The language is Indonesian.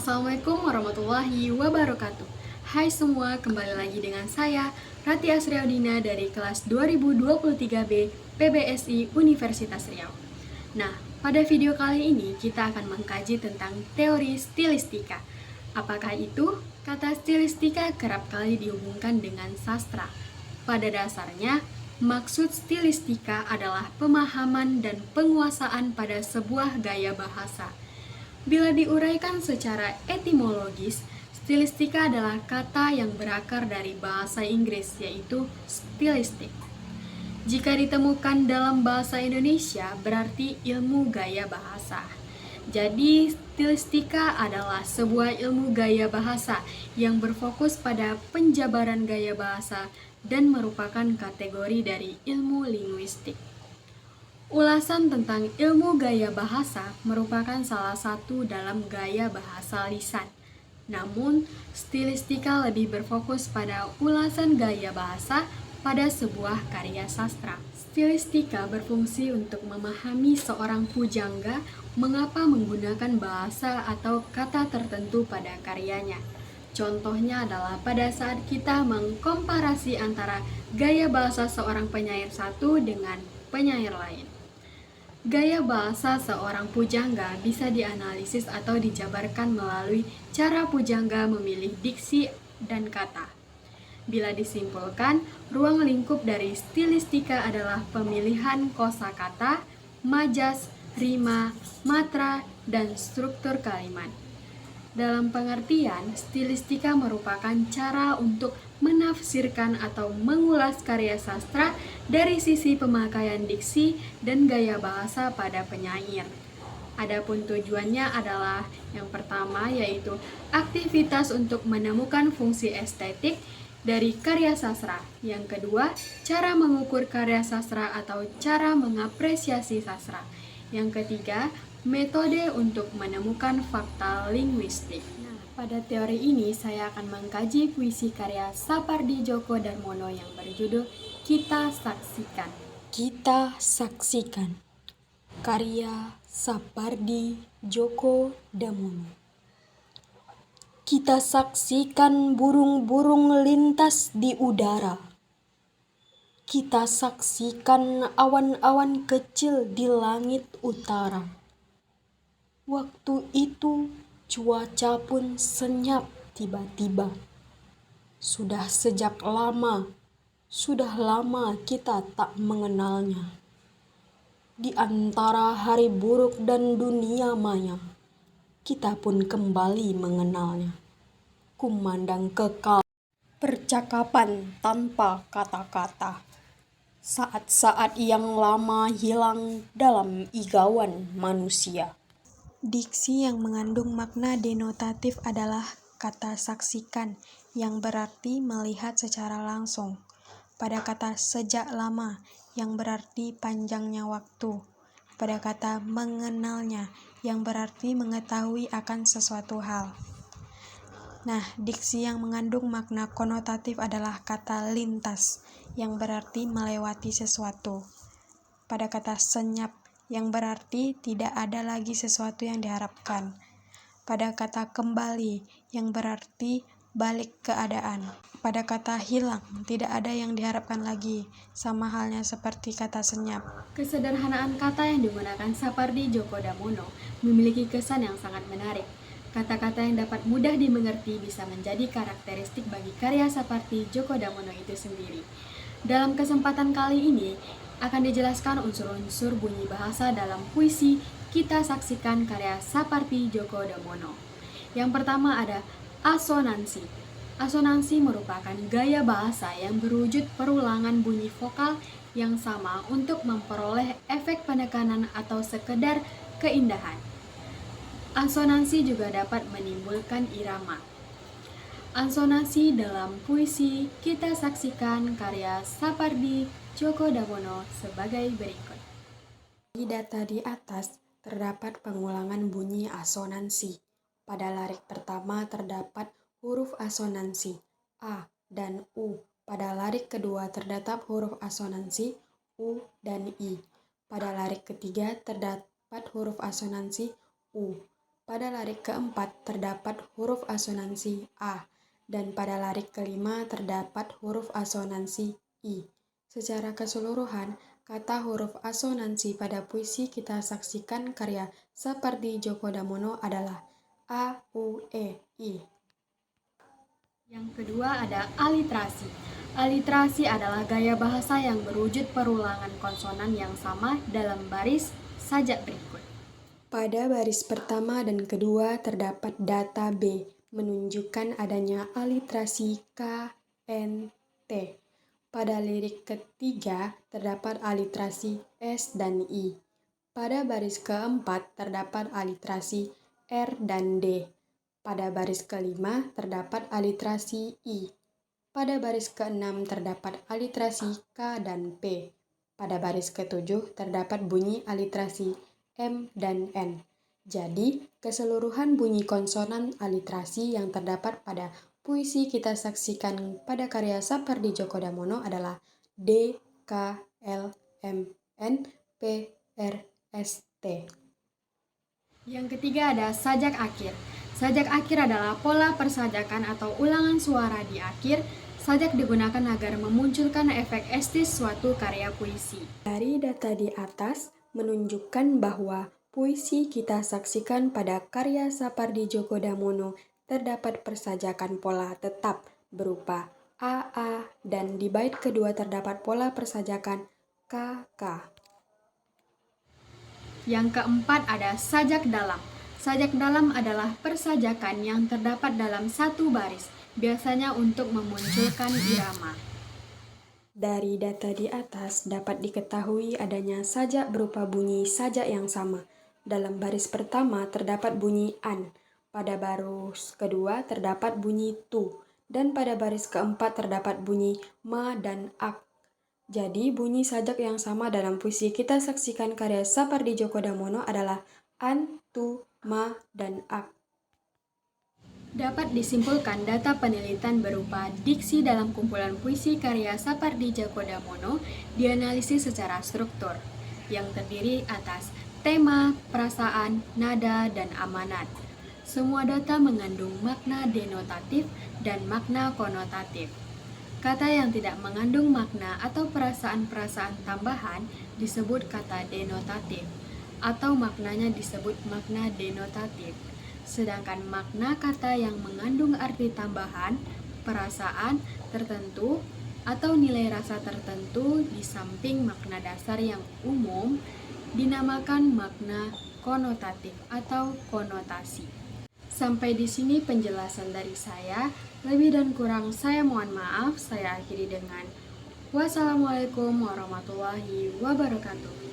Assalamualaikum warahmatullahi wabarakatuh. Hai semua, kembali lagi dengan saya Rati Asriaudina dari kelas 2023B PBSI Universitas Riau. Nah, pada video kali ini kita akan mengkaji tentang teori stilistika. Apakah itu? Kata stilistika kerap kali dihubungkan dengan sastra. Pada dasarnya, maksud stilistika adalah pemahaman dan penguasaan pada sebuah gaya bahasa. Bila diuraikan secara etimologis, stilistika adalah kata yang berakar dari bahasa Inggris, yaitu stylistic. Jika ditemukan dalam bahasa Indonesia, berarti ilmu gaya bahasa. Jadi, stilistika adalah sebuah ilmu gaya bahasa yang berfokus pada penjabaran gaya bahasa dan merupakan kategori dari ilmu linguistik. Ulasan tentang ilmu gaya bahasa merupakan salah satu dalam gaya bahasa lisan. Namun, stilistika lebih berfokus pada ulasan gaya bahasa pada sebuah karya sastra. Stilistika berfungsi untuk memahami seorang pujangga mengapa menggunakan bahasa atau kata tertentu pada karyanya. Contohnya adalah pada saat kita mengkomparasi antara gaya bahasa seorang penyair satu dengan penyair lain. Gaya bahasa seorang pujangga bisa dianalisis atau dijabarkan melalui cara pujangga memilih diksi dan kata. Bila disimpulkan, ruang lingkup dari stilistika adalah pemilihan kosakata, majas, rima, matra, dan struktur kalimat. Dalam pengertian, stilistika merupakan cara untuk menafsirkan atau mengulas karya sastra dari sisi pemakaian diksi dan gaya bahasa pada penyair. Adapun tujuannya adalah yang pertama yaitu aktivitas untuk menemukan fungsi estetik dari karya sastra. Yang kedua, cara mengukur karya sastra atau cara mengapresiasi sastra. Yang ketiga, metode untuk menemukan fakta linguistik. Nah, pada teori ini saya akan mengkaji puisi karya Sapardi Djoko Darmono yang berjudul Kita Saksikan. Kita saksikan karya Sapardi Djoko Damono. Kita saksikan burung-burung lintas di udara. Kita saksikan awan-awan kecil di langit utara. Waktu itu cuaca pun senyap tiba-tiba. Sudah lama kita tak mengenalnya. Di antara hari buruk dan dunia maya, kita pun kembali mengenalnya. Kumandang kekal percakapan tanpa kata-kata. Saat-saat yang lama hilang dalam igawan manusia. Diksi yang mengandung makna denotatif adalah kata saksikan yang berarti melihat secara langsung. Pada kata sejak lama yang berarti panjangnya waktu. Pada kata mengenalnya yang berarti mengetahui akan sesuatu hal. Nah, diksi yang mengandung makna konotatif adalah kata lintas yang berarti melewati sesuatu. Pada kata senyap yang berarti tidak ada lagi sesuatu yang diharapkan. Pada kata kembali yang berarti balik keadaan. Pada kata hilang tidak ada yang diharapkan lagi, sama halnya seperti kata senyap. Kesederhanaan kata yang digunakan Sapardi Djoko Damono memiliki kesan yang sangat menarik. Kata-kata yang dapat mudah dimengerti bisa menjadi karakteristik bagi karya Sapardi Djoko Damono itu sendiri. Dalam kesempatan kali ini akan dijelaskan unsur-unsur bunyi bahasa dalam puisi Kita Saksikan karya Sapardi Djoko Damono. Yang pertama ada asonansi. Asonansi merupakan gaya bahasa yang berwujud perulangan bunyi vokal yang sama untuk memperoleh efek penekanan atau sekedar keindahan. Ansonansi juga dapat menimbulkan irama. Ansonansi dalam puisi Kita Saksikan karya Sapardi Djoko Damono sebagai berikut. Di data di atas terdapat pengulangan bunyi asonansi. Pada larik pertama terdapat huruf asonansi A dan U. Pada larik kedua terdapat huruf asonansi U dan I. Pada larik ketiga terdapat huruf asonansi U. Pada larik keempat terdapat huruf asonansi A, dan pada larik kelima terdapat huruf asonansi I. Secara keseluruhan, kata huruf asonansi pada puisi kita saksikan karya Sapardi Djoko Damono adalah A, U, E, I. Yang kedua ada aliterasi. Aliterasi adalah gaya bahasa yang berwujud perulangan konsonan yang sama dalam baris sajak berikut. Pada baris pertama dan kedua terdapat data B, menunjukkan adanya aliterasi K, N, T. Pada lirik ketiga terdapat aliterasi S dan I. Pada baris keempat terdapat aliterasi R dan D. Pada baris kelima terdapat aliterasi I. Pada baris keenam terdapat aliterasi K dan P. Pada baris ketujuh terdapat bunyi aliterasi M dan N. Jadi, keseluruhan bunyi konsonan aliterasi yang terdapat pada puisi kita saksikan pada karya Sapardi Djoko Damono adalah D, K, L, M, N, P, R, S, T. Yang ketiga ada sajak akhir. Sajak akhir adalah pola persajakan atau ulangan suara di akhir. Sajak digunakan agar memunculkan efek estetis suatu karya puisi. Dari data di atas menunjukkan bahwa puisi kita saksikan pada karya Sapardi Djoko Damono terdapat persajakan pola tetap berupa AA dan di bait kedua terdapat pola persajakan KK. Yang keempat ada sajak dalam. Sajak dalam adalah persajakan yang terdapat dalam satu baris, biasanya untuk memunculkan irama. Dari data di atas dapat diketahui adanya sajak berupa bunyi sajak yang sama. Dalam baris pertama terdapat bunyi an, pada baris kedua terdapat bunyi tu, dan pada baris keempat terdapat bunyi ma dan ak. Jadi bunyi sajak yang sama dalam puisi kita saksikan karya Sapardi Djoko Damono adalah an, tu, ma, dan ak. Dapat disimpulkan data penelitian berupa diksi dalam kumpulan puisi karya Sapardi Djoko Damono dianalisis secara struktur, yang terdiri atas tema, perasaan, nada, dan amanat. Semua data mengandung makna denotatif dan makna konotatif. Kata yang tidak mengandung makna atau perasaan-perasaan tambahan disebut kata denotatif, atau maknanya disebut makna denotatif. Sedangkan makna kata yang mengandung arti tambahan, perasaan tertentu, atau nilai rasa tertentu di samping makna dasar yang umum dinamakan makna konotatif atau konotasi. Sampai di sini penjelasan dari saya. Lebih dan kurang saya mohon maaf. Saya akhiri dengan wassalamualaikum warahmatullahi wabarakatuh.